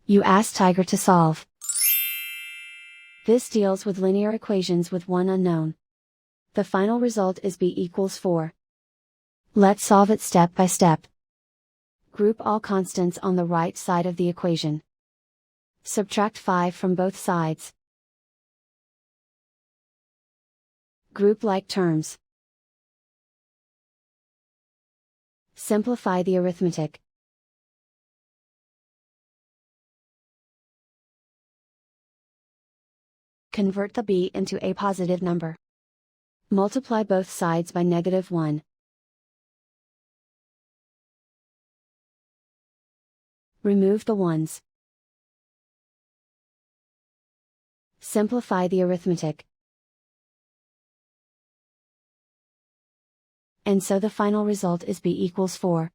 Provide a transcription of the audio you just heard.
You ask Tiger to solve. This deals with linear equations with one unknown. The final result is b equals 4. Let's solve it step by step. Group all constants on the right side of the equation. Subtract 5 from both sides. Group like terms. Simplify the arithmetic. Convert the b into a positive number. Multiply both sides by -1. Remove the ones. Simplify the arithmetic. And so the final result is b equals 4.